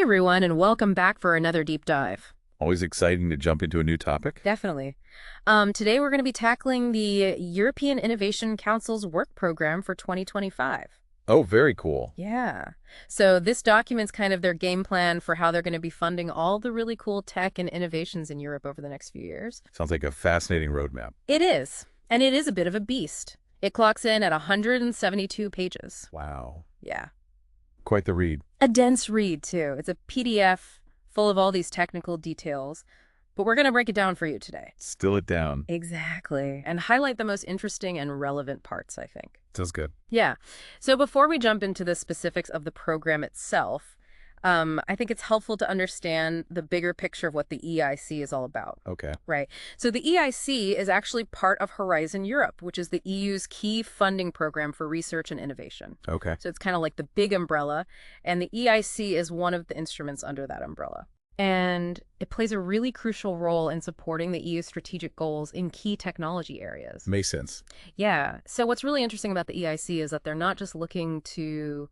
Hey everyone, and welcome back for another deep dive. Always exciting to jump into a new topic. Definitely. Today we're going to be tackling the European Innovation Council's work program for 2025. Oh, very cool. Yeah. So this documents kind of their game plan for how they're going to be funding all the really cool tech and innovations in Europe over the next few years. Sounds like a fascinating roadmap. It is. And it is a bit of a beast. It clocks in at 172 pages. Wow. Yeah. Quite the read. A dense read, too. It's a PDF full of all these technical details, but we're going to break it down for you today. Still it down. Exactly. And highlight the most interesting and relevant parts, I think. Sounds good. Yeah. So before we jump into the specifics of the program itself, I think it's helpful to understand the bigger picture of what the EIC is all about. Okay. Right. So the EIC is actually part of Horizon Europe, which is the EU's key funding program for research and innovation. Okay. So it's kind of like the big umbrella, and the EIC is one of the instruments under that umbrella. And it plays a really crucial role in supporting the EU's strategic goals in key technology areas. Makes sense. Yeah. So what's really interesting about the EIC is that they're not just looking to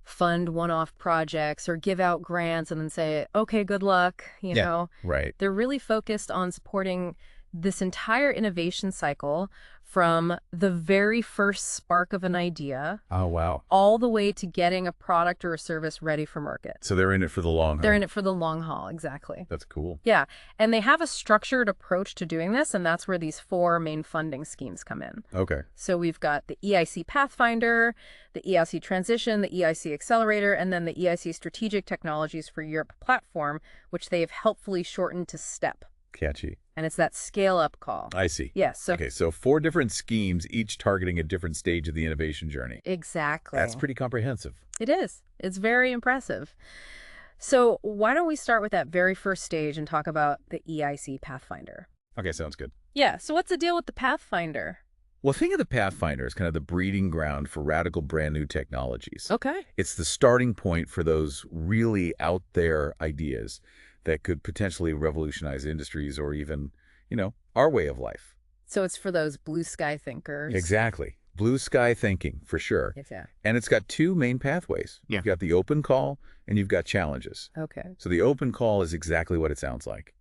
fund one-off projects or give out grants and then say, okay, good luck, you know. Right. They're really focused on supporting this entire innovation cycle from the very first spark of an idea Oh, wow. all the way to getting a product or a service ready for market. So they're in it for the long haul. They're in it for the long haul, exactly. That's cool. Yeah, and they have a structured approach to doing this, and that's where these four main funding schemes come in. Okay. So we've got the EIC Pathfinder, the EIC Transition, the EIC Accelerator, and then the EIC Strategic Technologies for Europe platform, which they have helpfully shortened to STEP. Catchy. And it's that scale-up call. I see. Yes. So Okay, so 4 different schemes, each targeting a different stage of the innovation journey. exactly. That's pretty comprehensive. It is. It's very impressive. So why don't we start with that very first stage and talk about the EIC Pathfinder? Okay, sounds good. Yeah, so what's the deal with the Pathfinder? Well, think of the Pathfinder as kind of the breeding ground for radical brand new technologies. Okay. It's the starting point for those really out there ideas that could potentially revolutionize industries or even, our way of life. So it's for those blue sky thinkers. Exactly. Blue sky thinking, for sure. Yes, yeah. And it's got 2 main pathways. Yeah. You've got the open call and you've got challenges. Okay. So the open call is exactly what it sounds like.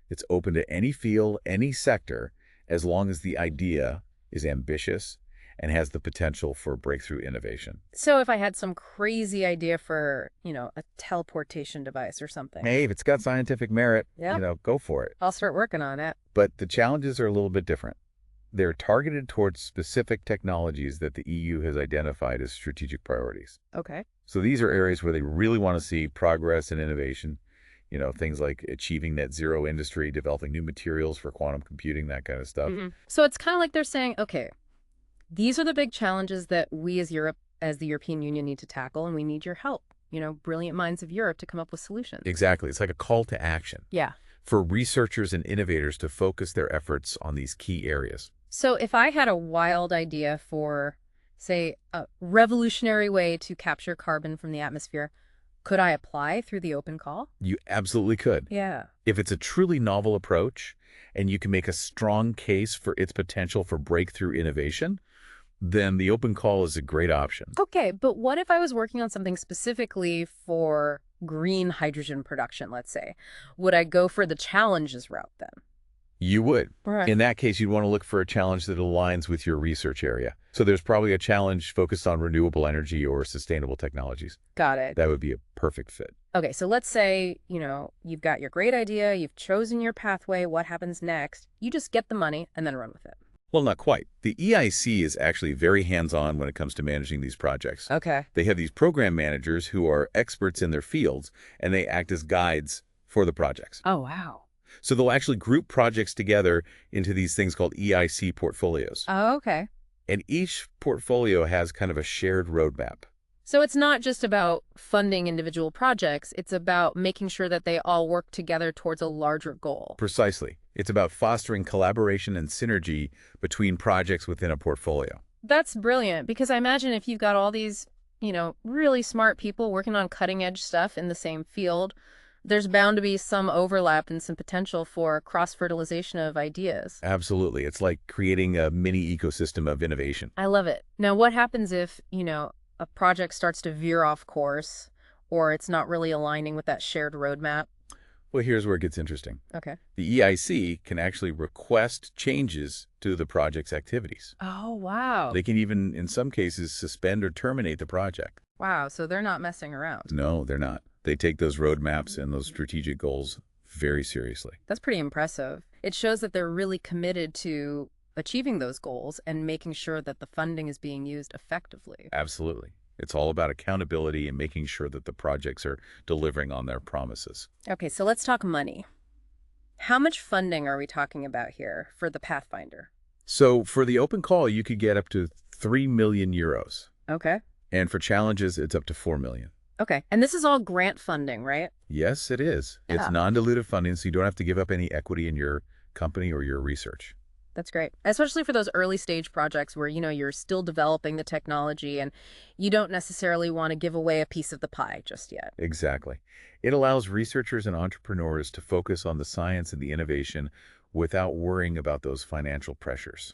It's open to any field, any sector, as long as the idea is ambitious and has the potential for breakthrough innovation. So if I had some crazy idea for, a teleportation device or something, Hey, if it's got scientific merit, Yeah. Go for it. I'll start working on it. But the challenges are a little bit different. They're targeted towards specific technologies that the EU has identified as strategic priorities. Okay. So these are areas where they really want to see progress and innovation, things like achieving net zero industry, developing new materials for quantum computing, that kind of stuff. So it's kind of like they're saying, okay, these are the big challenges that we as Europe, as the European Union, need to tackle, and we need your help, brilliant minds of Europe to come up with solutions. Exactly. It's like a call to action Yeah. for researchers and innovators to focus their efforts on these key areas. So if I had a wild idea for, say, a revolutionary way to capture carbon from the atmosphere, could I apply through the open call? You absolutely could. Yeah. If it's a truly novel approach and you can make a strong case for its potential for breakthrough innovation, then the open call is a great option. Okay, but what if I was working on something specifically for green hydrogen production, let's say? Would I go for the challenges route then? You would. Right. In that case, you'd want to look for a challenge that aligns with your research area. So there's probably a challenge focused on renewable energy or sustainable technologies. Got it. That would be a perfect fit. Okay, so let's say, you've got your great idea, you've chosen your pathway, what happens next? You just get the money and then run with it. Well, not quite. The EIC is actually very hands-on when it comes to managing these projects. Okay. They have these program managers who are experts in their fields, and they act as guides for the projects. Oh, wow. So they'll actually group projects together into these things called EIC portfolios. Oh, okay. And each portfolio has kind of a shared roadmap. So it's not just about funding individual projects, it's about making sure that they all work together towards a larger goal. Precisely. It's about fostering collaboration and synergy between projects within a portfolio. That's brilliant, because I imagine if you've got all these, really smart people working on cutting edge stuff in the same field, there's bound to be some overlap and some potential for cross-fertilization of ideas. Absolutely. It's like creating a mini ecosystem of innovation. I love it. Now, what happens if, a project starts to veer off course or it's not really aligning with that shared roadmap? Well, here's where it gets interesting. Okay. The EIC can actually request changes to the project's activities. Oh, wow. They can even, in some cases, suspend or terminate the project. Wow, so they're not messing around. No, they're not. They take those roadmaps and those strategic goals very seriously. That's pretty impressive. It shows that they're really committed to achieving those goals and making sure that the funding is being used effectively. Absolutely. It's all about accountability and making sure that the projects are delivering on their promises. Okay, so let's talk money. How much funding are we talking about here for the Pathfinder? So for the open call, you could get up to 3 million euros. Okay. And for challenges, it's up to 4 million. Okay. And this is all grant funding, right? Yes, it is. It's Yeah. non-dilutive funding, so you don't have to give up any equity in your company or your research. That's great. Especially for those early stage projects where, you're still developing the technology and you don't necessarily want to give away a piece of the pie just yet. Exactly. It allows researchers and entrepreneurs to focus on the science and the innovation without worrying about those financial pressures.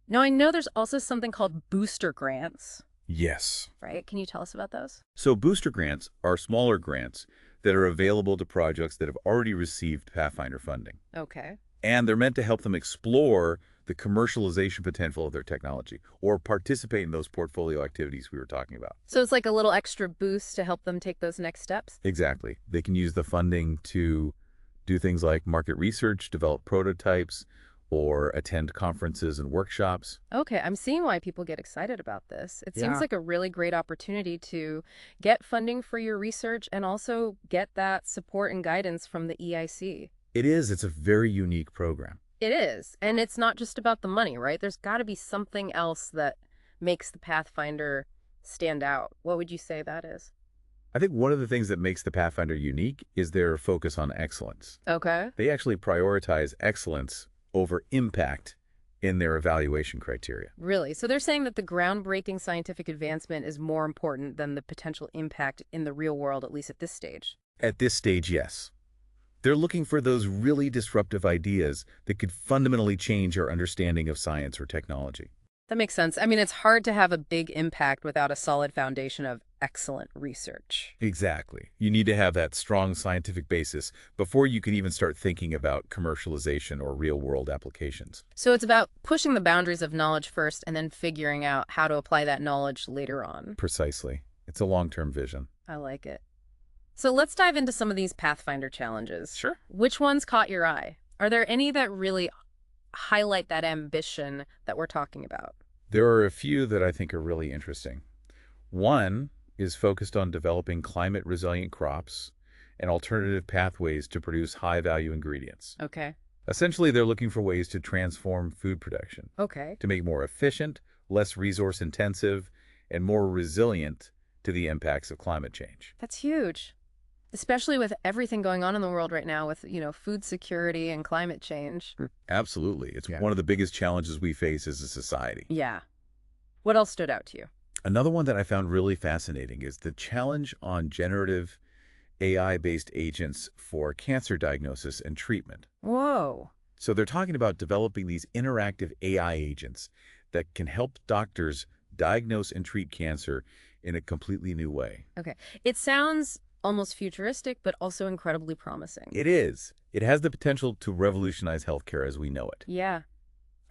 Now, I know there's also something called booster grants, Yes. right? Can you tell us about those? So booster grants are smaller grants that are available to projects that have already received Pathfinder funding. Okay. And they're meant to help them explore the commercialization potential of their technology or participate in those portfolio activities we were talking about. So it's like a little extra boost to help them take those next steps? Exactly. They can use the funding to do things like market research, develop prototypes, or attend conferences and workshops. Okay, I'm seeing why people get excited about this. It seems Yeah. like a really great opportunity to get funding for your research and also get that support and guidance from the EIC. It is. It's a very unique program. It is. And it's not just about the money, right? There's got to be something else that makes the Pathfinder stand out. What would you say that is? I think one of the things that makes the Pathfinder unique is their focus on excellence. Okay. They actually prioritize excellence over impact in their evaluation criteria. Really? So they're saying that the groundbreaking scientific advancement is more important than the potential impact in the real world, at least at this stage. At this stage, yes. They're looking for those really disruptive ideas that could fundamentally change our understanding of science or technology. That makes sense. I mean, it's hard to have a big impact without a solid foundation of excellent research. Exactly. You need to have that strong scientific basis before you can even start thinking about commercialization or real-world applications. So it's about pushing the boundaries of knowledge first and then figuring out how to apply that knowledge later on. Precisely. It's a long-term vision. I like it. So let's dive into some of these Pathfinder challenges. Sure. Which ones caught your eye? Are there any that really highlight that ambition that we're talking about? There are a few that I think are really interesting. One is focused on developing climate-resilient crops and alternative pathways to produce high-value ingredients. Okay. Essentially, they're looking for ways to transform food production Okay. to make more efficient, less resource-intensive, and more resilient to the impacts of climate change. That's huge. Especially with everything going on in the world right now with, food security and climate change. Absolutely. It's Yeah. one of the biggest challenges we face as a society. Yeah. What else stood out to you? Another one that I found really fascinating is the challenge on generative AI-based agents for cancer diagnosis and treatment. Whoa. So they're talking about developing these interactive AI agents that can help doctors diagnose and treat cancer in a completely new way. Okay. It sounds almost futuristic, but also incredibly promising. It is. It has the potential to revolutionize healthcare as we know it. Yeah.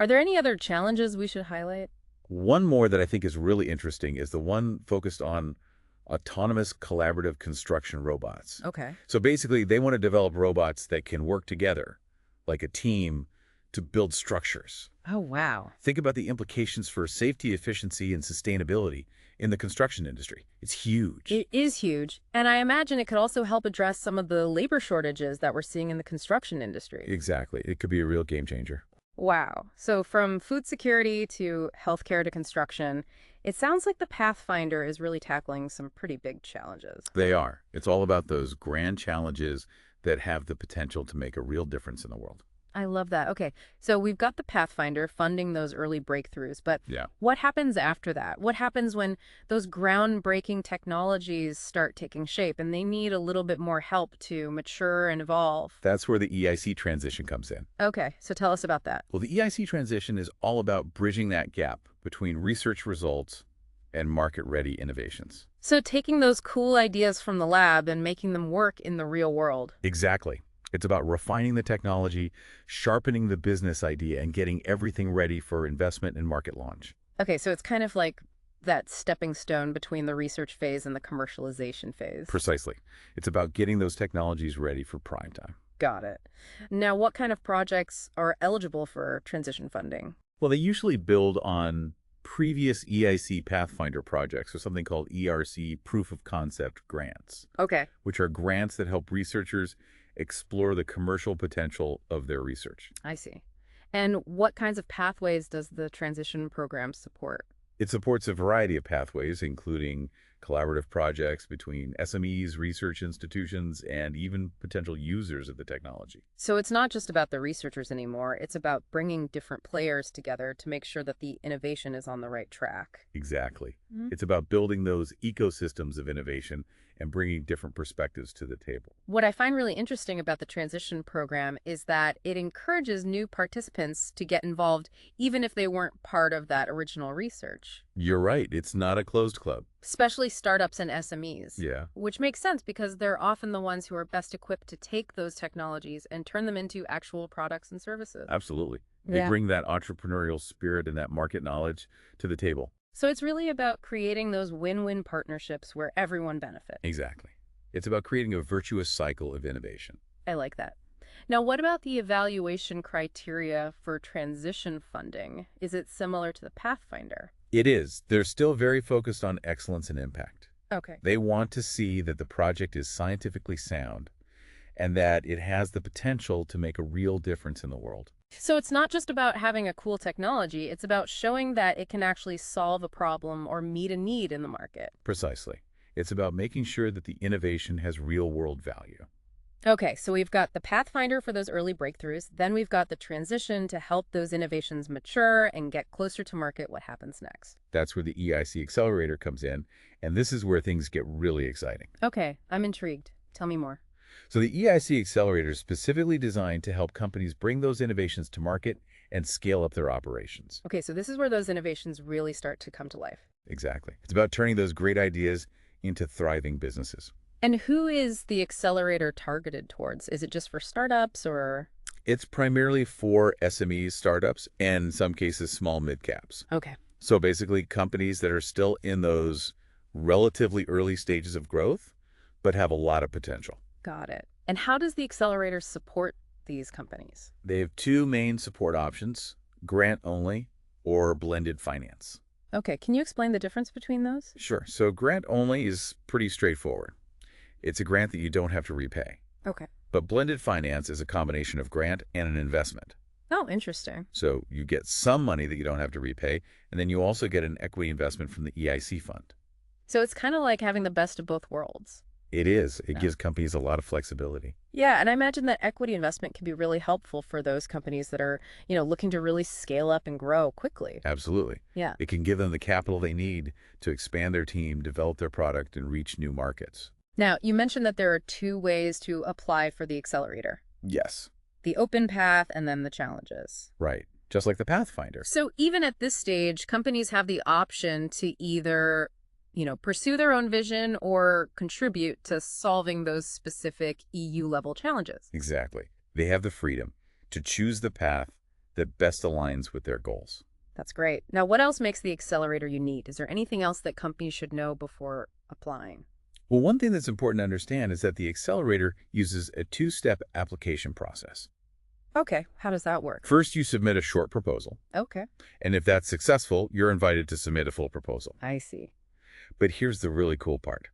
Are there any other challenges we should highlight? One more that I think is really interesting is the one focused on autonomous collaborative construction robots. Okay. So basically, they want to develop robots that can work together, like a team, to build structures. Oh, wow. Think about the implications for safety, efficiency, and sustainability in the construction industry. It's huge. It is huge. And I imagine it could also help address some of the labor shortages that we're seeing in the construction industry. Exactly. It could be a real game changer. Wow. So from food security to healthcare to construction, it sounds like the Pathfinder is really tackling some pretty big challenges. They are. It's all about those grand challenges that have the potential to make a real difference in the world. I love that. Okay, so we've got the Pathfinder funding those early breakthroughs, but Yeah. what happens after that? What happens when those groundbreaking technologies start taking shape and they need a little bit more help to mature and evolve? That's where the EIC transition comes in. Okay, so tell us about that. Well, the EIC transition is all about bridging that gap between research results and market-ready innovations. So taking those cool ideas from the lab and making them work in the real world. Exactly. It's about refining the technology, sharpening the business idea, and getting everything ready for investment and market launch. Okay, so it's kind of like that stepping stone between the research phase and the commercialization phase. Precisely. It's about getting those technologies ready for prime time. Got it. Now, what kind of projects are eligible for transition funding? Well, they usually build on previous EIC Pathfinder projects, or something called ERC Proof of Concept grants, Okay, which are grants that help researchers explore the commercial potential of their research. I see. And what kinds of pathways does the transition program support? It supports a variety of pathways, including collaborative projects between SMEs, research institutions, and even potential users of the technology. So it's not just about the researchers anymore, it's about bringing different players together to make sure that the innovation is on the right track. Exactly. Mhm. It's about building those ecosystems of innovation and bringing different perspectives to the table. What I find really interesting about the transition program is that it encourages new participants to get involved even if they weren't part of that original research, You're right. It's not a closed club. especially startups and SMEs. Yeah, Which makes sense because they're often the ones who are best equipped to take those technologies and turn them into actual products and services. absolutely. They Yeah. bring that entrepreneurial spirit and that market knowledge to the table. So it's really about creating those win-win partnerships where everyone benefits. Exactly. It's about creating a virtuous cycle of innovation. I like that. Now, what about the evaluation criteria for transition funding? Is it similar to the Pathfinder? It is. They're still very focused on excellence and impact. Okay. They want to see that the project is scientifically sound and that it has the potential to make a real difference in the world. So it's not just about having a cool technology, it's about showing that it can actually solve a problem or meet a need in the market. Precisely. It's about making sure that the innovation has real-world value. Okay, so we've got the Pathfinder for those early breakthroughs, then we've got the transition to help those innovations mature and get closer to market. What happens next? That's where the EIC Accelerator comes in, and this is where things get really exciting. Okay, I'm intrigued. Tell me more. So the EIC Accelerator is specifically designed to help companies bring those innovations to market and scale up their operations. Okay, so this is where those innovations really start to come to life. Exactly. It's about turning those great ideas into thriving businesses. And who is the accelerator targeted towards? Is it just for startups or? It's primarily for SMEs, startups, and in some cases, small mid-caps. Okay. So basically, companies that are still in those relatively early stages of growth, but have a lot of potential. Got it. And how does the accelerator support these companies? They have two main support options, grant only or blended finance. Okay, can you explain the difference between those? Sure. So grant only is pretty straightforward. It's a grant that you don't have to repay. Okay. But blended finance is a combination of grant and an investment. Oh, interesting. So you get some money that you don't have to repay, and then you also get an equity investment from the EIC fund. So it's kind of like having the best of both worlds. It is. It Yeah. gives companies a lot of flexibility. Yeah, and I imagine that equity investment can be really helpful for those companies that are, looking to really scale up and grow quickly. Absolutely. Yeah. It can give them the capital they need to expand their team, develop their product, and reach new markets. Now, you mentioned that there are two ways to apply for the accelerator. Yes. The open path and then the challenges. Right. Just like the Pathfinder. So even at this stage, companies have the option to either, pursue their own vision or contribute to solving those specific EU-level challenges. Exactly. They have the freedom to choose the path that best aligns with their goals. That's great. Now, what else makes the accelerator unique? Is there anything else that companies should know before applying? Well, one thing that's important to understand is that the accelerator uses a two-step application process. Okay, how does that work? First, you submit a short proposal, Okay, and if that's successful, you're invited to submit a full proposal. I see. But here's the really cool part.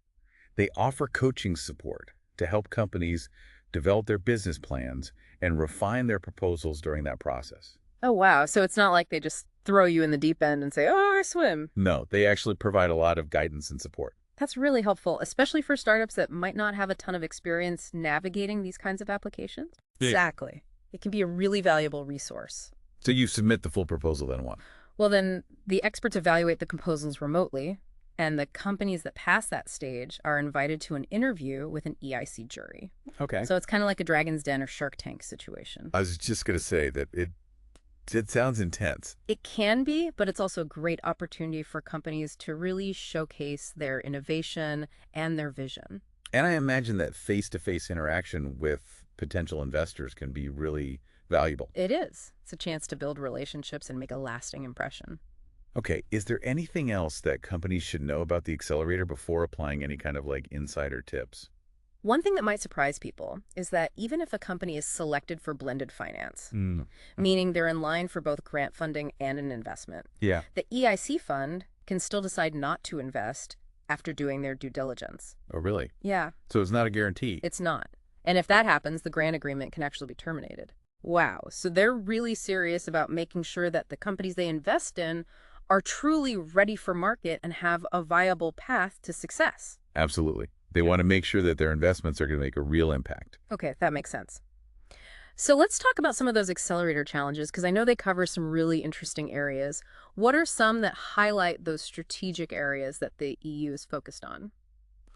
They offer coaching support to help companies develop their business plans and refine their proposals during that process. Oh, wow. So it's not like they just throw you in the deep end and say, oh, I swim. No, they actually provide a lot of guidance and support. That's really helpful, especially for startups that might not have a ton of experience navigating these kinds of applications. Yeah. Exactly. It can be a really valuable resource. So you submit the full proposal, then what? Well, then the experts evaluate the proposals remotely, and the companies that pass that stage are invited to an interview with an EIC jury. Okay. So it's kind of like a Dragon's Den or Shark Tank situation. I was just going to say that It sounds intense. It can be, but it's also a great opportunity for companies to really showcase their innovation and their vision. And I imagine that face-to-face interaction with potential investors can be really valuable. It is. It's a chance to build relationships and make a lasting impression. Okay, is there anything else that companies should know about the accelerator before applying any kind of like insider tips? One thing that might surprise people is that even if a company is selected for blended finance, Hmm. meaning they're in line for both grant funding and an investment, Yeah. the EIC fund can still decide not to invest after doing their due diligence. Oh, really? Yeah, So it's not a guarantee. it's not. And if that happens, the grant agreement can actually be terminated. Wow. So they're really serious about making sure that the companies they invest in are truly ready for market and have a viable path to success. Absolutely. They want to make sure that their investments are going to make a real impact. Okay, that makes sense. So let's talk about some of those accelerator challenges because I know they cover some really interesting areas. What are some that highlight those strategic areas that the EU is focused on?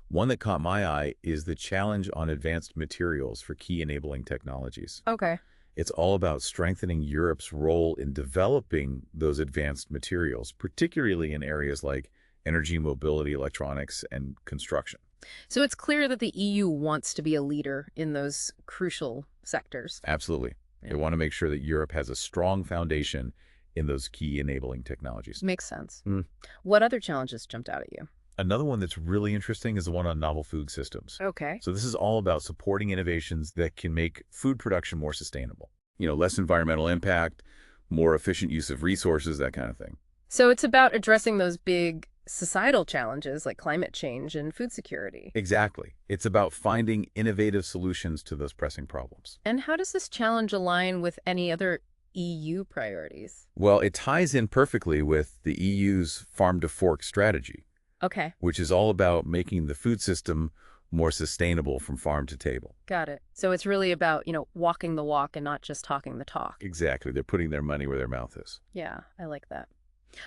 One that caught my eye is the challenge on advanced materials for key enabling technologies. Okay. It's all about strengthening Europe's role in developing those advanced materials, particularly in areas like energy, mobility, electronics, and construction. So it's clear that the EU wants to be a leader in those crucial sectors. Absolutely. Yeah. They want to make sure that Europe has a strong foundation in those key enabling technologies. Makes sense. Mm. What other challenges jumped out at you? Another one that's really interesting is the one on novel food systems. Okay. So this is all about supporting innovations that can make food production more sustainable. Less environmental impact, more efficient use of resources, that kind of thing. So it's about addressing those big societal challenges like climate change and food security. Exactly. It's about finding innovative solutions to those pressing problems. And how does this challenge align with any other EU priorities? Well, it ties in perfectly with the EU's farm to fork strategy, Okay, which is all about making the food system more sustainable from farm to table. got it. So it's really about, walking the walk and not just talking the talk. Exactly. They're putting their money where their mouth is. Yeah, I like that.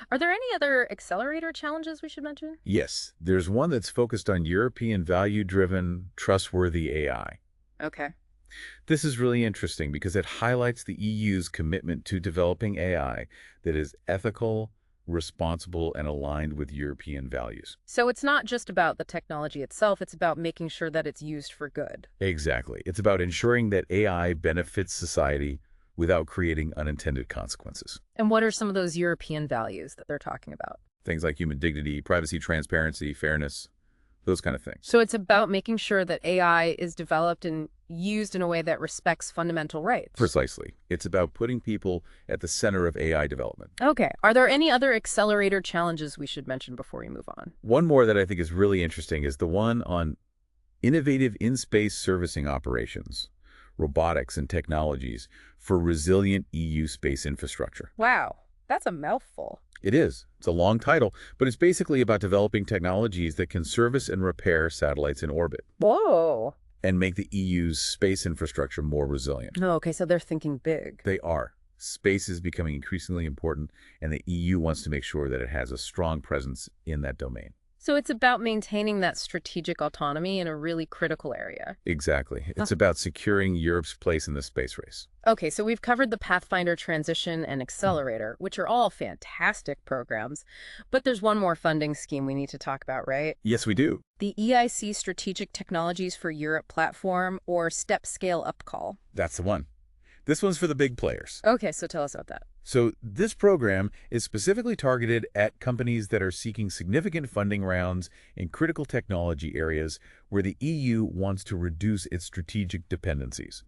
Are there any other accelerator challenges we should mention? Yes, there's one that's focused on European value-driven, trustworthy AI. Okay. This is really interesting because it highlights the EU's commitment to developing AI that is ethical, responsible, and aligned with European values. So it's not just about the technology itself, it's about making sure that it's used for good. Exactly. It's about ensuring that AI benefits society without creating unintended consequences. And what are some of those European values that they're talking about? Things like human dignity, privacy, transparency, fairness, those kind of things. So it's about making sure that AI is developed and used in a way that respects fundamental rights. Precisely. It's about putting people at the center of AI development. Okay. Are there any other accelerator challenges we should mention before we move on? One more that I think is really interesting is the one on innovative in-space servicing operations, robotics and technologies for resilient EU space infrastructure. Wow, that's a mouthful. It is. It's a long title, but it's basically about developing technologies that can service and repair satellites in orbit Whoa. and make the EU's space infrastructure more resilient. Oh, okay, so they're thinking big. They are. Space is becoming increasingly important, and the EU wants to make sure that it has a strong presence in that domain. So it's about maintaining that strategic autonomy in a really critical area. Exactly. It's about securing Europe's place in the space race. Okay, so we've covered the Pathfinder Transition and Accelerator, which are all fantastic programs, but there's one more funding scheme we need to talk about, right? Yes, we do. The EIC Strategic Technologies for Europe platform, or STEP Scale Up call. That's the one. This one's for the big players. Okay, so tell us about that. So this program is specifically targeted at companies that are seeking significant funding rounds in critical technology areas where the EU wants to reduce its strategic dependencies.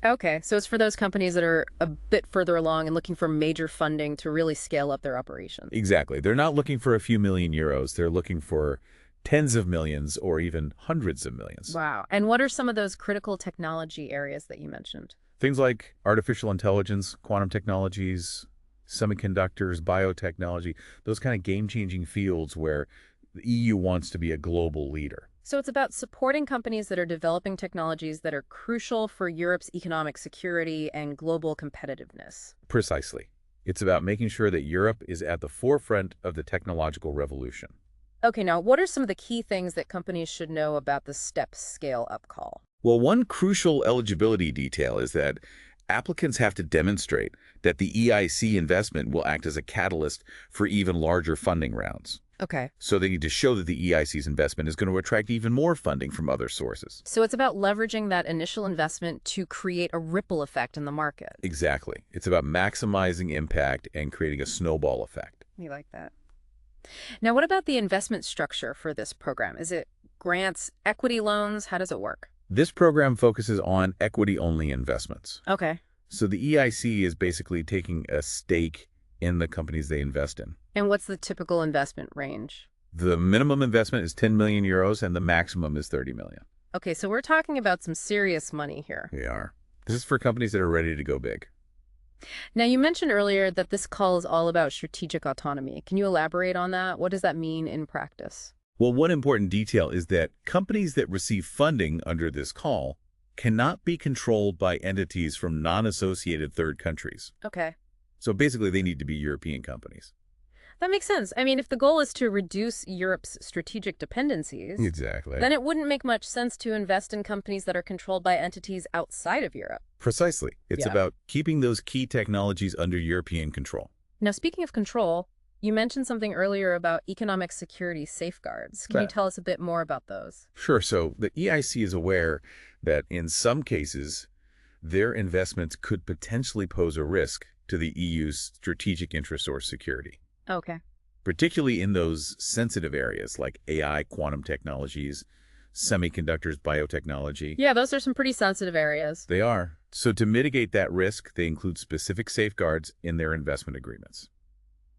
Okay, so it's for those companies that are a bit further along and looking for major funding to really scale up their operations. Exactly. They're not looking for a few million euros. They're looking for tens of millions or even hundreds of millions. Wow. And what are some of those critical technology areas that you mentioned? Things like artificial intelligence, quantum technologies, semiconductors, biotechnology, those kind of game-changing fields where the EU wants to be a global leader. So it's about supporting companies that are developing technologies that are crucial for Europe's economic security and global competitiveness. Precisely. It's about making sure that Europe is at the forefront of the technological revolution. Okay, now what are some of the key things that companies should know about the STEP Scale Up call? Well, one crucial eligibility detail is that Applicants have to demonstrate that the EIC investment will act as a catalyst for even larger funding rounds. Okay. So they need to show that the EIC's investment is going to attract even more funding from other sources. So it's about leveraging that initial investment to create a ripple effect in the market. Exactly. It's about maximizing impact and creating a snowball effect. You like that. Now, what about the investment structure for this program? Is it grants, equity loans? How does it work? This program focuses on equity-only investments. Okay. So the EIC is basically taking a stake in the companies they invest in. And what's the typical investment range? The minimum investment is 10 million euros and the maximum is 30 million. Okay, so we're talking about some serious money here. They are. This is for companies that are ready to go big. Now, you mentioned earlier that this call is all about strategic autonomy. Can you elaborate on that? What does that mean in practice? Well, one important detail is that companies that receive funding under this call cannot be controlled by entities from non-associated third countries. Okay. So basically, they need to be European companies. That makes sense. I mean, if the goal is to reduce Europe's strategic dependencies, Exactly. then it wouldn't make much sense to invest in companies that are controlled by entities outside of Europe. Precisely. It's Yeah. about keeping those key technologies under European control. Now, speaking of control, you mentioned something earlier about economic security safeguards. Can you Right. tell us a bit more about those? Sure. So the EIC is aware that in some cases, their investments could potentially pose a risk to the EU's strategic interests or security, Okay. particularly in those sensitive areas like AI, quantum technologies, semiconductors, biotechnology. Yeah, those are some pretty sensitive areas. They are. So to mitigate that risk, they include specific safeguards in their investment agreements.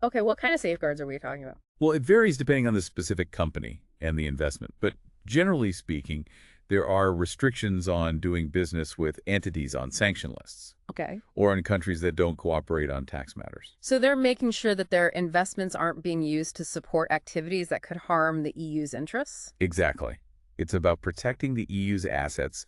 Okay, what kind of safeguards are we talking about? Well, it varies depending on the specific company and the investment, but generally speaking, there are restrictions on doing business with entities on sanction lists Okay. or in countries that don't cooperate on tax matters. So they're making sure that their investments aren't being used to support activities that could harm the EU's interests? Exactly. It's about protecting the EU's assets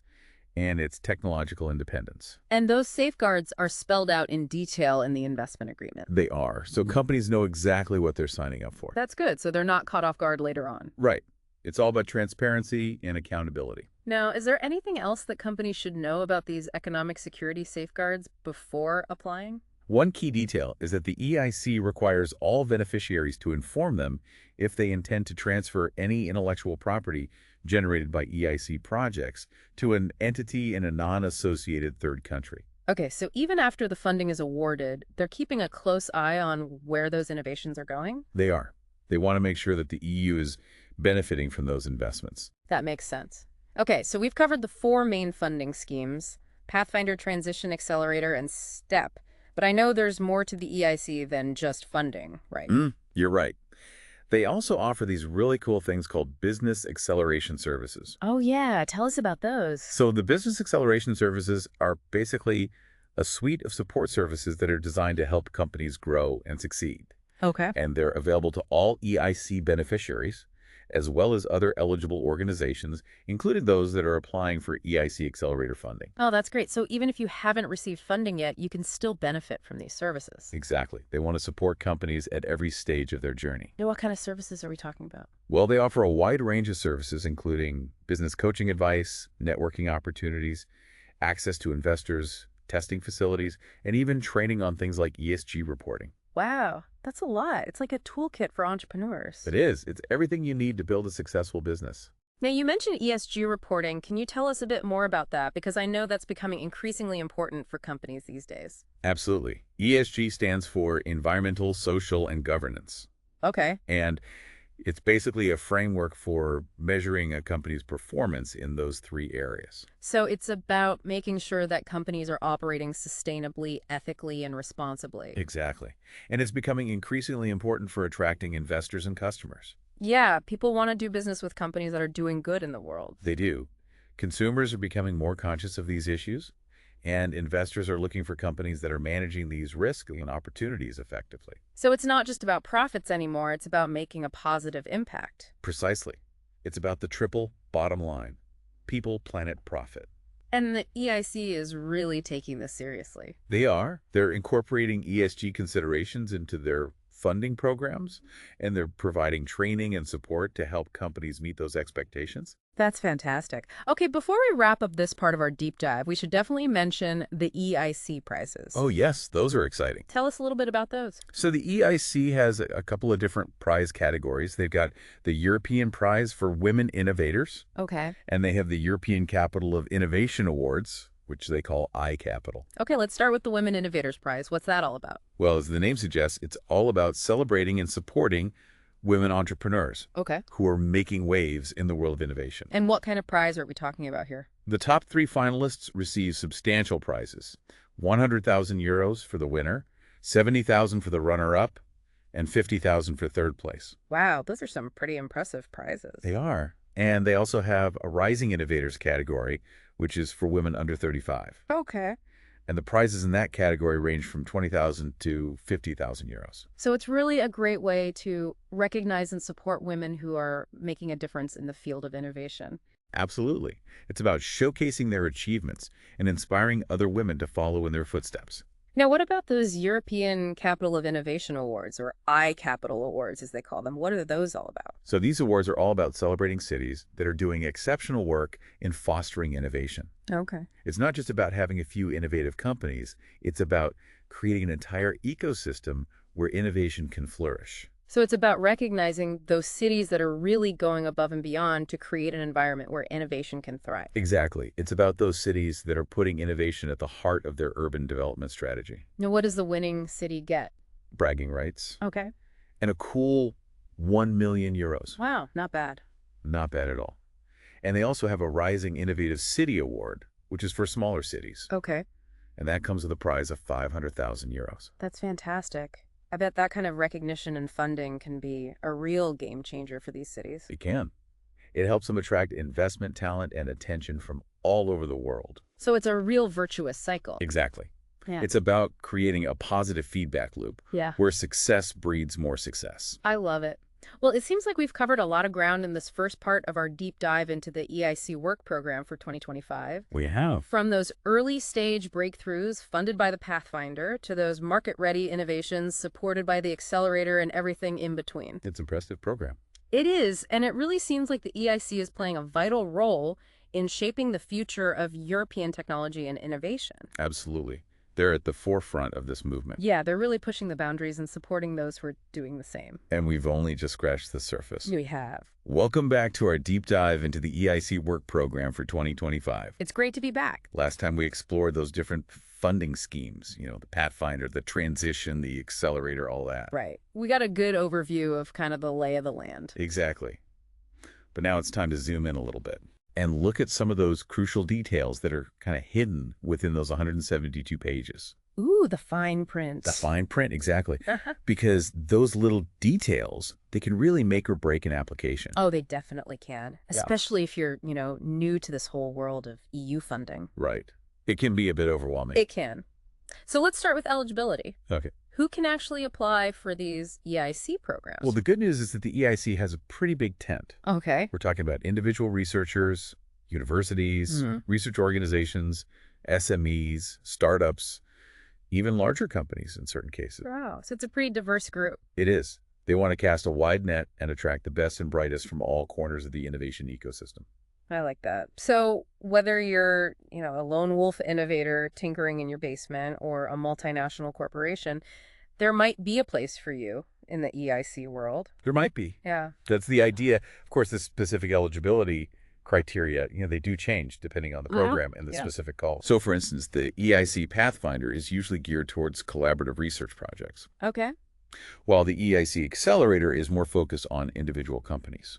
and its technological independence. And those safeguards are spelled out in detail in the investment agreement. They are. So companies know exactly what they're signing up for. That's good, so they're not caught off guard later on. Right. It's all about transparency and accountability. Now, is there anything else that companies should know about these economic security safeguards before applying? One key detail is that the EIC requires all beneficiaries to inform them if they intend to transfer any intellectual property generated by EIC projects to an entity in a non-associated third country. Okay, so even after the funding is awarded, they're keeping a close eye on where those innovations are going? They are. They want to make sure that the EU is benefiting from those investments. That makes sense. Okay, so we've covered the four main funding schemes: Pathfinder, Transition Accelerator, and STEP. But I know there's more to the EIC than just funding, right? You're right. They also offer these really cool things called business acceleration services. Oh, yeah. Tell us about those. So the business acceleration services are basically a suite of support services that are designed to help companies grow and succeed. Okay. And they're available to all EIC beneficiaries, as well as other eligible organizations, including those that are applying for EIC Accelerator funding. Oh, that's great. So even if you haven't received funding yet, you can still benefit from these services. Exactly. They want to support companies at every stage of their journey. Now, what kind of services are we talking about? Well, they offer a wide range of services, including business coaching advice, networking opportunities, access to investors, testing facilities, and even training on things like ESG reporting. Wow, that's a lot. It's like a toolkit for entrepreneurs. It is. It's everything you need to build a successful business. Now, you mentioned ESG reporting. Can you tell us a bit more about that? Because I know that's becoming increasingly important for companies these days. Absolutely. ESG stands for Environmental, Social, and Governance. Okay. And it's basically a framework for measuring a company's performance in those three areas. So it's about making sure that companies are operating sustainably, ethically, and responsibly. Exactly. And it's becoming increasingly important for attracting investors and customers. Yeah, people want to do business with companies that are doing good in the world. They do. Consumers are becoming more conscious of these issues, and investors are looking for companies that are managing these risks and opportunities effectively. So it's not just about profits anymore, it's about making a positive impact. Precisely. It's about the triple bottom line: people, planet, profit. And the EIC is really taking this seriously. They are. They're incorporating ESG considerations into their funding programs, and they're providing training and support to help companies meet those expectations. That's fantastic. Okay, before we wrap up this part of our deep dive, we should definitely mention the EIC prizes. Oh, yes, those are exciting. Tell us a little bit about those. So the EIC has a couple of different prize categories. They've got the European Prize for Women Innovators, Okay. and they have the European Capital of Innovation Awards, which they call iCapital. Okay, let's start with the Women Innovators Prize. What's that all about? Well, as the name suggests, it's all about celebrating and supporting women entrepreneurs Okay. who are making waves in the world of innovation. And what kind of prize are we talking about here? The top 3 finalists receive substantial prizes: 100,000 euros for the winner, 70,000 for the runner-up, and 50,000 for third place. Wow, those are some pretty impressive prizes. They are. And they also have a Rising Innovators category, which is for women under 35. Okay. And the prizes in that category range from 20,000 to 50,000 euros. So it's really a great way to recognize and support women who are making a difference in the field of innovation. Absolutely. It's about showcasing their achievements and inspiring other women to follow in their footsteps. Now, what about those European Capital of Innovation Awards, or iCapital Awards, as they call them? What are those all about? So these awards are all about celebrating cities that are doing exceptional work in fostering innovation. Okay. It's not just about having a few innovative companies. It's about creating an entire ecosystem where innovation can flourish. So it's about recognizing those cities that are really going above and beyond to create an environment where innovation can thrive. Exactly. It's about those cities that are putting innovation at the heart of their urban development strategy. Now, what does the winning city get? Bragging rights Okay. and a cool 1 million euros. Wow, not bad. Not bad at all. And they also have a Rising Innovative City Award, which is for smaller cities. Okay. And that comes with a prize of 500,000 euros. That's fantastic. I bet that kind of recognition and funding can be a real game changer for these cities. It can. It helps them attract investment, talent, and attention from all over the world. So it's a real virtuous cycle. Exactly. Yeah. It's about creating a positive feedback loop Yeah. where success breeds more success. I love it. Well, it seems like we've covered a lot of ground in this first part of our deep dive into the EIC work program for 2025. We have. From those early stage breakthroughs funded by the Pathfinder to those market-ready innovations supported by the accelerator and everything in between. It's an impressive program. It is, and it really seems like the EIC is playing a vital role in shaping the future of European technology and innovation. Absolutely. They're at the forefront of this movement. Yeah, they're really pushing the boundaries and supporting those who are doing the same. And we've only just scratched the surface. We have. Welcome back to our deep dive into the EIC work program for 2025. It's great to be back. Last time we explored those different funding schemes, the Pathfinder, the transition, the accelerator, all that. Right. We got a good overview of kind of the lay of the land. Exactly. But now it's time to zoom in a little bit and look at some of those crucial details that are kind of hidden within those 172 pages. Ooh, the fine print. The fine print, exactly. Uh-huh. Because those little details, they can really make or break an application. Oh, they definitely can. Yeah. Especially if you're, new to this whole world of EU funding. Right. It can be a bit overwhelming. It can. So let's start with eligibility. Okay. Who can actually apply for these EIC programs? Well, the good news is that the EIC has a pretty big tent. Okay. We're talking about individual researchers, universities, research organizations, SMEs, startups, even larger companies in certain cases. Wow. So it's a pretty diverse group. It is. They want to cast a wide net and attract the best and brightest from all corners of the innovation ecosystem. I like that. So whether you're, a lone wolf innovator tinkering in your basement or a multinational corporation, there might be a place for you in the EIC world. There might be. Yeah. That's the idea. Of course, the specific eligibility criteria, they do change depending on the program and the specific call. So, for instance, the EIC Pathfinder is usually geared towards collaborative research projects, Okay. while the EIC Accelerator is more focused on individual companies.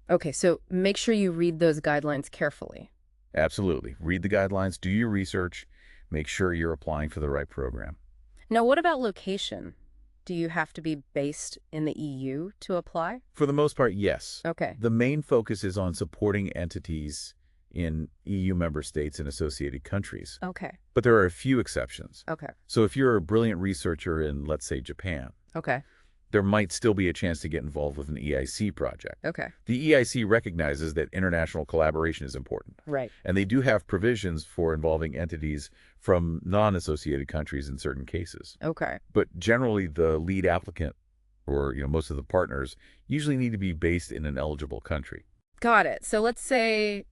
Okay, so make sure you read those guidelines carefully. Absolutely. Read the guidelines, do your research, make sure you're applying for the right program. Now, what about location? Do you have to be based in the EU to apply? For the most part, yes. Okay. The main focus is on supporting entities in EU member states and associated countries. Okay. But there are a few exceptions. Okay. So if you're a brilliant researcher in, let's say, Japan, Okay. there might still be a chance to get involved with an EIC project. Okay. The EIC recognizes that international collaboration is important, Right. and they do have provisions for involving entities from non-associated countries in certain cases. Okay. But generally, the lead applicant, or most of the partners, usually need to be based in an eligible country. Got it. So let's say,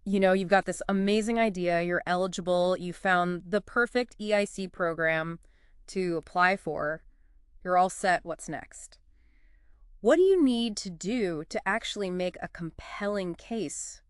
you've got this amazing idea, you're eligible, you found the perfect EIC program to apply for, you're all set, what's next? What do you need to do to actually make a compelling case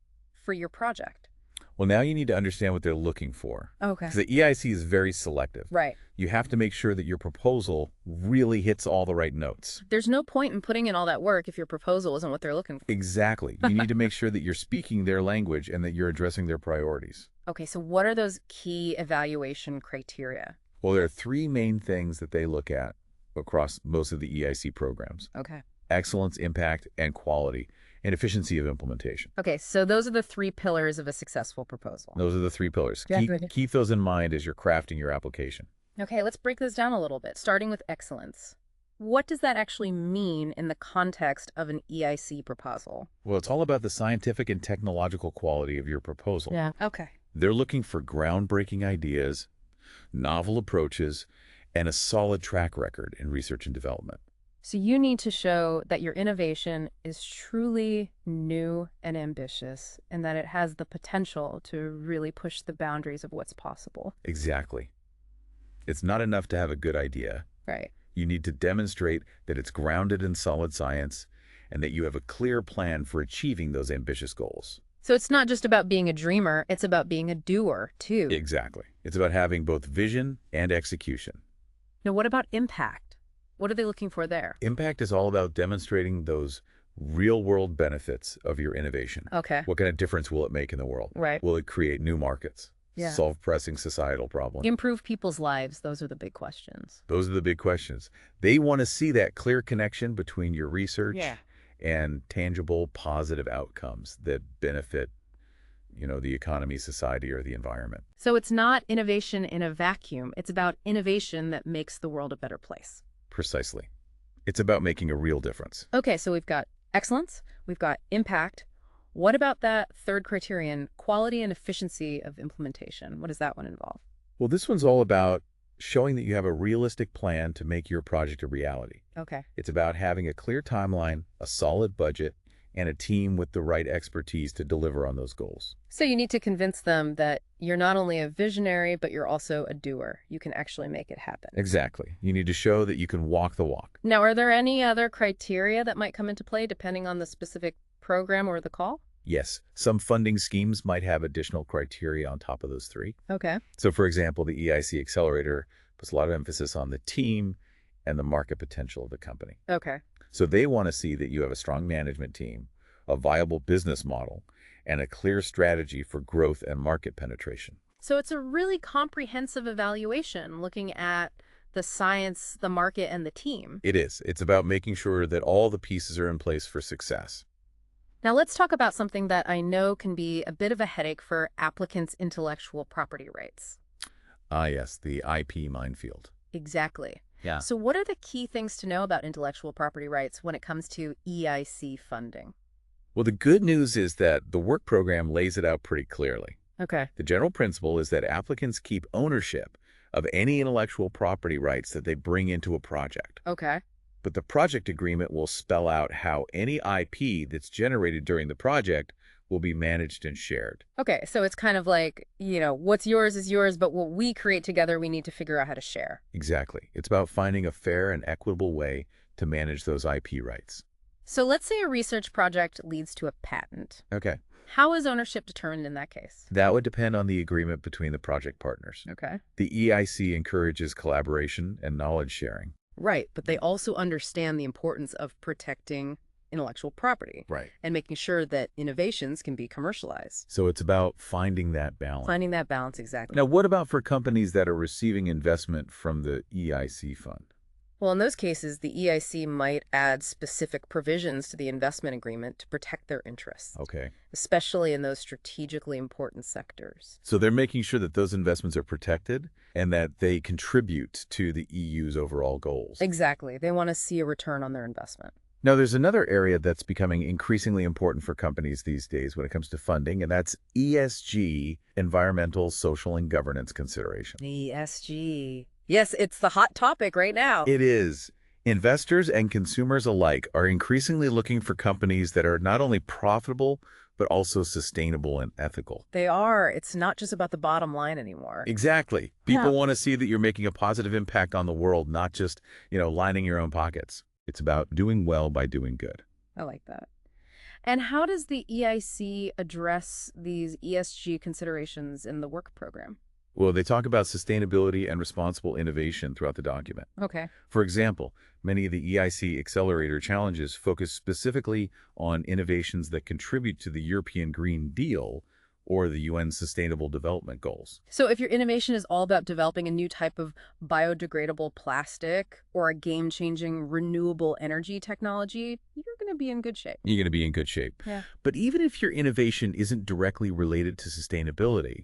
for your project? Well, now you need to understand what they're looking for. Okay. Because the EIC is very selective. Right. You have to make sure that your proposal really hits all the right notes. There's no point in putting in all that work if your proposal isn't what they're looking for. Exactly. You need to make sure that you're speaking their language and that you're addressing their priorities. Okay, so what are those key evaluation criteria? Well, there are three main things that they look at across most of the EIC programs: Okay. excellence, impact, and quality, and efficiency of implementation. Okay, so those are the three pillars of a successful proposal. Those are the three pillars. Yeah, Keep, good. keep those in mind as you're crafting your application. Okay, let's break this down a little bit, starting with excellence. What does that actually mean in the context of an EIC proposal? Well, it's all about the scientific and technological quality of your proposal. Yeah. Okay. They're looking for groundbreaking ideas, novel approaches, and a solid track record in research and development. So you need to show that your innovation is truly new and ambitious, and that it has the potential to really push the boundaries of what's possible. Exactly. It's not enough to have a good idea. Right. You need to demonstrate that it's grounded in solid science and that you have a clear plan for achieving those ambitious goals. So it's not just about being a dreamer, it's about being a doer, too. Exactly. It's about having both vision and execution. Now, what about impact? What are they looking for there? Impact is all about demonstrating those real-world benefits of your innovation. Okay. What kind of difference will it make in the world? Right. Will it create new markets? Yeah. Solve pressing societal problems? Improve people's lives. Those are the big questions. Those are the big questions. They want to see that clear connection between your research and tangible, positive outcomes that benefit, the economy, society, or the environment. So it's not innovation in a vacuum. It's about innovation that makes the world a better place. Precisely. It's about making a real difference. Okay, so we've got excellence, we've got impact. What about that third criterion, quality and efficiency of implementation? What does that one involve? Well, this one's all about showing that you have a realistic plan to make your project a reality. Okay. It's about having a clear timeline, a solid budget, and a team with the right expertise to deliver on those goals. So you need to convince them that you're not only a visionary, but you're also a doer. You can actually make it happen. Exactly. You need to show that you can walk the walk. Now, are there any other criteria that might come into play depending on the specific program or the call? Yes, some funding schemes might have additional criteria on top of those three. Okay. So, for example, the EIC Accelerator puts a lot of emphasis on the team and the market potential of the company. Okay. So they want to see that you have a strong management team, a viable business model, and a clear strategy for growth and market penetration. So it's a really comprehensive evaluation looking at the science, the market, and the team. It is. It's about making sure that all the pieces are in place for success. Now let's talk about something that I know can be a bit of a headache for applicants' intellectual property rights. Ah, yes, the IP minefield. Exactly. Yeah. So what are the key things to know about intellectual property rights when it comes to EIC funding? Well, the good news is that the work program lays it out pretty clearly. Okay. The general principle is that applicants keep ownership of any intellectual property rights that they bring into a project. Okay. But the project agreement will spell out how any IP that's generated during the project will be managed and shared. Okay, so it's kind of like, what's yours is yours, but what we create together, we need to figure out how to share. Exactly. It's about finding a fair and equitable way to manage those IP rights. So let's say a research project leads to a patent. Okay. How is ownership determined in that case? That would depend on the agreement between the project partners. Okay. The EIC encourages collaboration and knowledge sharing. Right, but they also understand the importance of protecting intellectual property. Right. And making sure that innovations can be commercialized. So it's about finding that balance. Finding that balance, exactly. Now, what about for companies that are receiving investment from the EIC fund? Well, in those cases, the EIC might add specific provisions to the investment agreement to protect their interests. Okay. Especially in those strategically important sectors. So they're making sure that those investments are protected and that they contribute to the EU's overall goals. Exactly. They want to see a return on their investment. Now, there's another area that's becoming increasingly important for companies these days when it comes to funding, and that's ESG, environmental, social, and governance consideration. ESG. Yes, it's the hot topic right now. It is. Investors and consumers alike are increasingly looking for companies that are not only profitable, but also sustainable and ethical. They are. It's not just about the bottom line anymore. Exactly. Yeah. People want to see that you're making a positive impact on the world, not just, lining your own pockets. It's about doing well by doing good. I like that. And how does the EIC address these ESG considerations in the work program? Well, they talk about sustainability and responsible innovation throughout the document. Okay. For example, many of the EIC Accelerator challenges focus specifically on innovations that contribute to the European Green Deal or the UN Sustainable Development Goals. So if your innovation is all about developing a new type of biodegradable plastic or a game-changing renewable energy technology, you're going to be in good shape. You're going to be in good shape. Yeah. But even if your innovation isn't directly related to sustainability,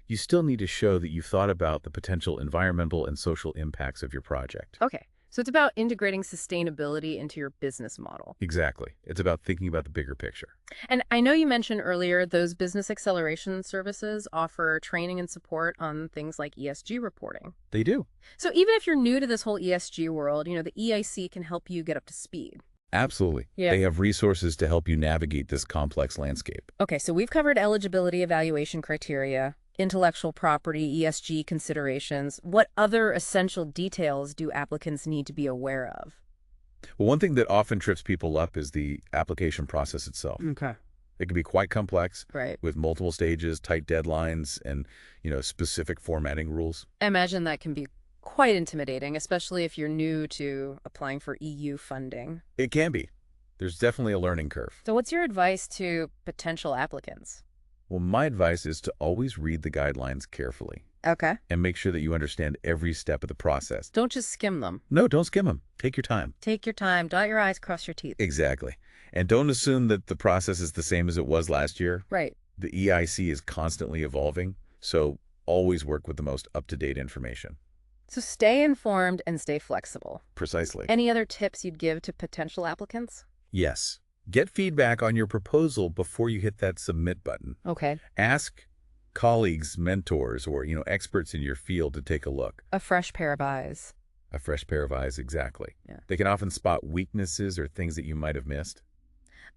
you still need to show that you've thought about the potential environmental and social impacts of your project. Okay. So it's about integrating sustainability into your business model. Exactly. It's about thinking about the bigger picture. And I know you mentioned earlier those business acceleration services offer training and support on things like ESG reporting. They do. So even if you're new to this whole ESG world, the EIC can help you get up to speed. Absolutely. Yeah. They have resources to help you navigate this complex landscape. Okay, so we've covered eligibility evaluation criteria, intellectual property, ESG considerations. What other essential details do applicants need to be aware of? Well, one thing that often trips people up is the application process itself. Okay. It can be quite complex, Right. with multiple stages, tight deadlines, and, specific formatting rules. I imagine that can be quite intimidating, especially if you're new to applying for EU funding. It can be. There's definitely a learning curve. So what's your advice to potential applicants? Well, my advice is to always read the guidelines carefully Okay. and make sure that you understand every step of the process. Don't just skim them. No, don't skim them. Take your time. Take your time, dot your I's, cross your T's. Exactly. And don't assume that the process is the same as it was last year. Right. The EIC is constantly evolving, so always work with the most up-to-date information. So stay informed and stay flexible. Precisely. Any other tips you'd give to potential applicants? Yes. Get feedback on your proposal before you hit that submit button. Okay. Ask colleagues, mentors, or, experts in your field to take a look. A fresh pair of eyes. A fresh pair of eyes, exactly. Yeah. They can often spot weaknesses or things that you might have missed.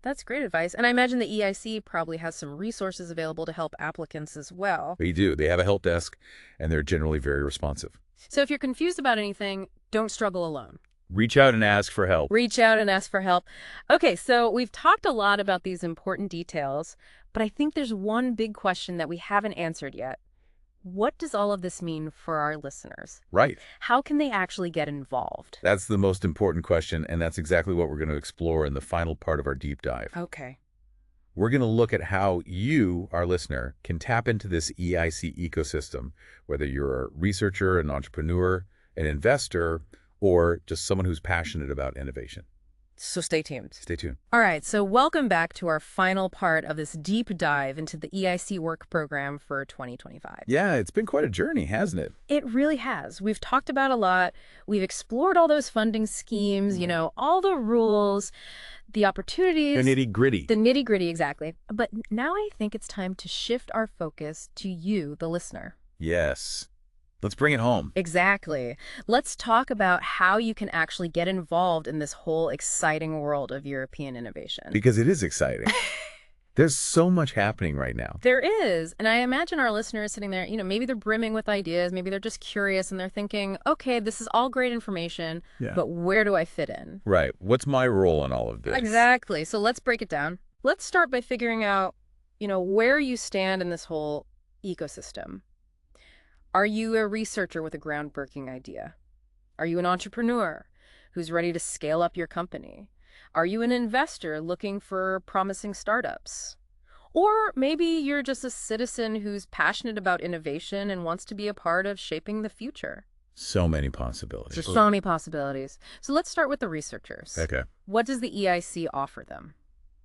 That's great advice. And I imagine the EIC probably has some resources available to help applicants as well. They do. They have a help desk, and they're generally very responsive. So if you're confused about anything, don't struggle alone. Reach out and ask for help. Reach out and ask for help. Okay, so we've talked a lot about these important details, but I think there's one big question that we haven't answered yet. What does all of this mean for our listeners? Right. How can they actually get involved? That's the most important question, and that's exactly what we're going to explore in the final part of our deep dive. Okay. We're going to look at how you, our listener, can tap into this EIC ecosystem, whether you're a researcher, an entrepreneur, an investor, or just someone who's passionate about innovation. So stay tuned. Stay tuned. All right, so welcome back to our final part of this deep dive into the EIC work program for 2025. Yeah, it's been quite a journey, hasn't it? It really has. We've talked about a lot. We've explored all those funding schemes, all the rules, the opportunities. The nitty-gritty. The nitty-gritty, exactly. But now I think it's time to shift our focus to you, the listener. Yes. Let's bring it home. Exactly. Let's talk about how you can actually get involved in this whole exciting world of European innovation. Because it is exciting. There's so much happening right now. There is. And I imagine our listeners sitting there, maybe they're brimming with ideas. Maybe they're just curious and they're thinking, okay, this is all great information, but where do I fit in? Right. What's my role in all of this? Exactly. So let's break it down. Let's start by figuring out, where you stand in this whole ecosystem. Are you a researcher with a groundbreaking idea? Are you an entrepreneur who's ready to scale up your company? Are you an investor looking for promising startups? Or maybe you're just a citizen who's passionate about innovation and wants to be a part of shaping the future. So many possibilities. There's so many possibilities. So let's start with the researchers. Okay. What does the EIC offer them?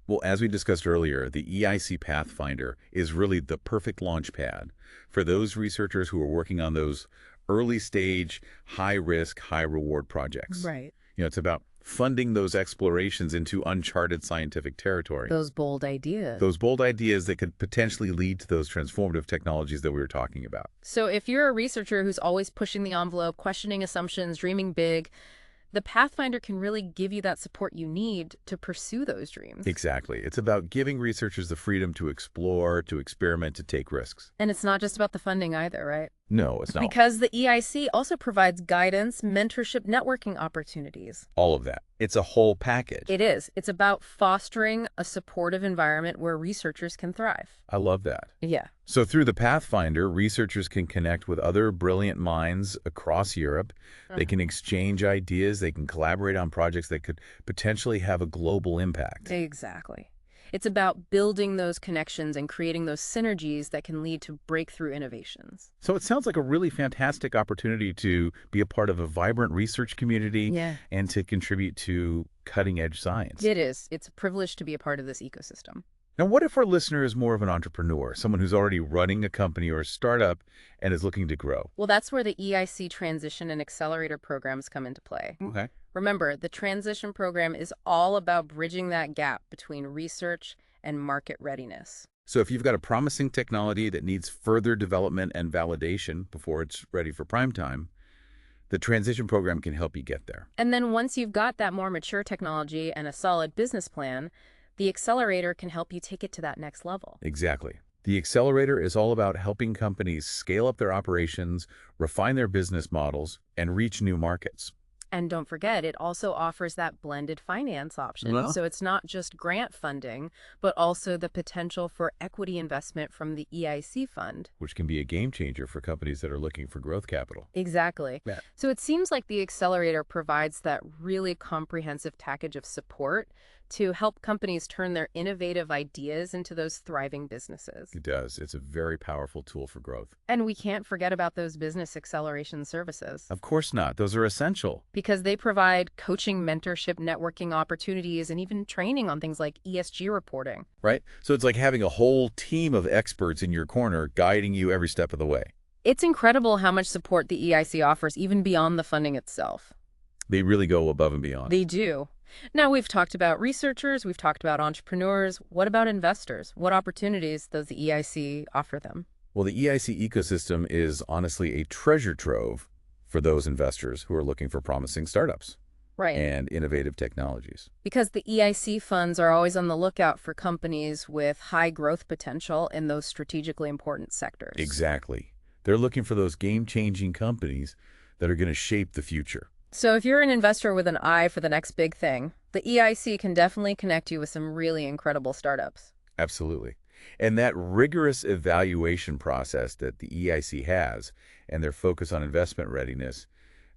Well, as we discussed earlier, the EIC Pathfinder is really the perfect launch pad for those researchers who are working on those early stage, high risk, high reward projects. Right. It's about funding those explorations into uncharted scientific territory. Those bold ideas. Those bold ideas that could potentially lead to those transformative technologies that we were talking about. So if you're a researcher who's always pushing the envelope, questioning assumptions, dreaming big, The Pathfinder can really give you that support you need to pursue those dreams. Exactly. It's about giving researchers the freedom to explore, to experiment, to take risks. And it's not just about the funding either, right? No, it's not Because the EIC also provides guidance, mentorship, networking opportunities. all of that. It's a whole package. It is. It's about fostering a supportive environment where researchers can thrive. I love that. Yeah. So through the Pathfinder, researchers can connect with other brilliant minds across Europe. They can exchange ideas. They can collaborate on projects that could potentially have a global impact. Exactly. It's about building those connections and creating those synergies that can lead to breakthrough innovations. So it sounds like a really fantastic opportunity to be a part of a vibrant research community Yeah. and to contribute to cutting-edge science. It is. It's a privilege to be a part of this ecosystem. Now, what if our listener is more of an entrepreneur, someone who's already running a company or a startup and is looking to grow? Well, that's where the EIC transition and accelerator programs come into play. Okay. Remember, the transition program is all about bridging that gap between research and market readiness. So if you've got a promising technology that needs further development and validation before it's ready for prime time, the transition program can help you get there. And then once you've got that more mature technology and a solid business plan, the accelerator can help you take it to that next level. Exactly. The accelerator is all about helping companies scale up their operations, refine their business models, and reach new markets. And don't forget, it also offers that blended finance option. Well. So it's not just grant funding, but also the potential for equity investment from the EIC fund. Which can be a game changer for companies that are looking for growth capital. Exactly. Yeah. So it seems like the accelerator provides that really comprehensive package of support to help companies turn their innovative ideas into those thriving businesses. It does. It's a very powerful tool for growth. And we can't forget about those business acceleration services. Of course not. Those are essential. Because they provide coaching, mentorship, networking opportunities, and even training on things like ESG reporting. Right? So it's like having a whole team of experts in your corner guiding you every step of the way. It's incredible how much support the EIC offers, even beyond the funding itself. They really go above and beyond. They do. Now, we've talked about researchers, we've talked about entrepreneurs. What about investors? What opportunities does the EIC offer them? Well, the EIC ecosystem is honestly a treasure trove for those investors who are looking for promising startups Right. and innovative technologies. Because the EIC funds are always on the lookout for companies with high growth potential in those strategically important sectors. Exactly. They're looking for those game-changing companies that are going to shape the future. So if you're an investor with an eye for the next big thing, the EIC can definitely connect you with some really incredible startups. Absolutely. And that rigorous evaluation process that the EIC has and their focus on investment readiness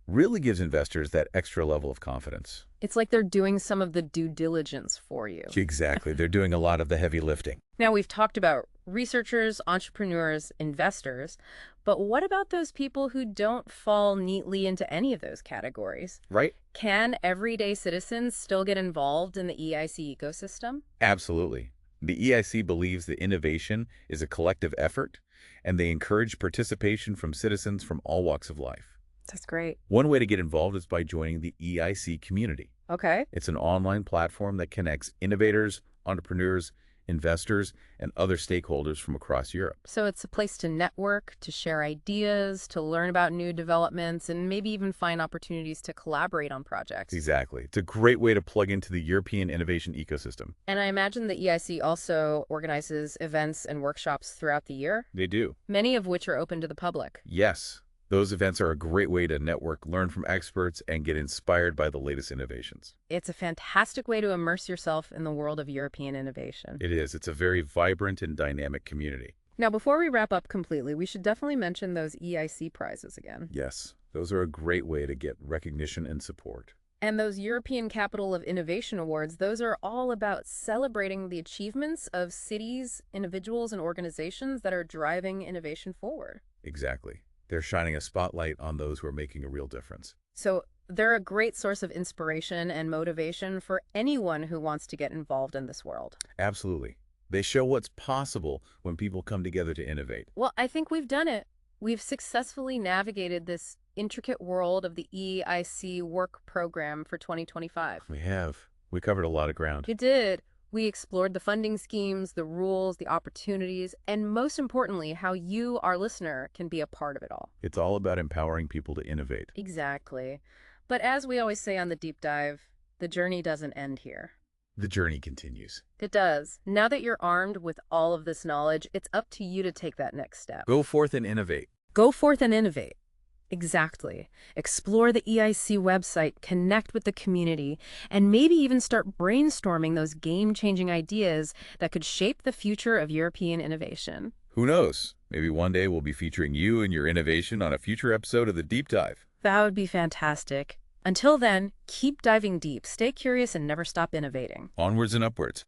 really gives investors that extra level of confidence. It's like they're doing some of the due diligence for you. Exactly. They're doing a lot of the heavy lifting. Now, we've talked about researchers, entrepreneurs, investors, but what about those people who don't fall neatly into any of those categories? Right? Can everyday citizens still get involved in the EIC ecosystem? Absolutely. The EIC believes that innovation is a collective effort, and they encourage participation from citizens from all walks of life. That's great. One way to get involved is by joining the EIC community. Okay. It's an online platform that connects innovators, entrepreneurs, investors, and other stakeholders from across Europe. So it's a place to network, to share ideas, to learn about new developments, and maybe even find opportunities to collaborate on projects. Exactly. It's a great way to plug into the European innovation ecosystem. And I imagine the EIC also organizes events and workshops throughout the year, They do. many of which are open to the public. Yes. Those events are a great way to network, learn from experts, and get inspired by the latest innovations. It's a fantastic way to immerse yourself in the world of European innovation. It is. It's a very vibrant and dynamic community. Now, before we wrap up completely, we should definitely mention those EIC prizes again. Yes, those are a great way to get recognition and support. And those European Capital of Innovation Awards, those are all about celebrating the achievements of cities, individuals, and organizations that are driving innovation forward. Exactly. They're shining a spotlight on those who are making a real difference. So they're a great source of inspiration and motivation for anyone who wants to get involved in this world. Absolutely. They show what's possible when people come together to innovate. Well, I think we've done it. We've successfully navigated this intricate world of the EIC work program for 2025. We have. We covered a lot of ground. It did. We explored the funding schemes, the rules, the opportunities, and most importantly, how you, our listener, can be a part of it all. It's all about empowering people to innovate. Exactly. But as we always say on the deep dive, the journey doesn't end here. The journey continues. It does. Now that you're armed with all of this knowledge, it's up to you to take that next step. Go forth and innovate. Go forth and innovate. Exactly. Explore the EIC website, connect with the community, and maybe even start brainstorming those game-changing ideas that could shape the future of European innovation. Who knows? Maybe one day we'll be featuring you and your innovation on a future episode of The Deep Dive. That would be fantastic. Until then, keep diving deep, stay curious, and never stop innovating. Onwards and upwards.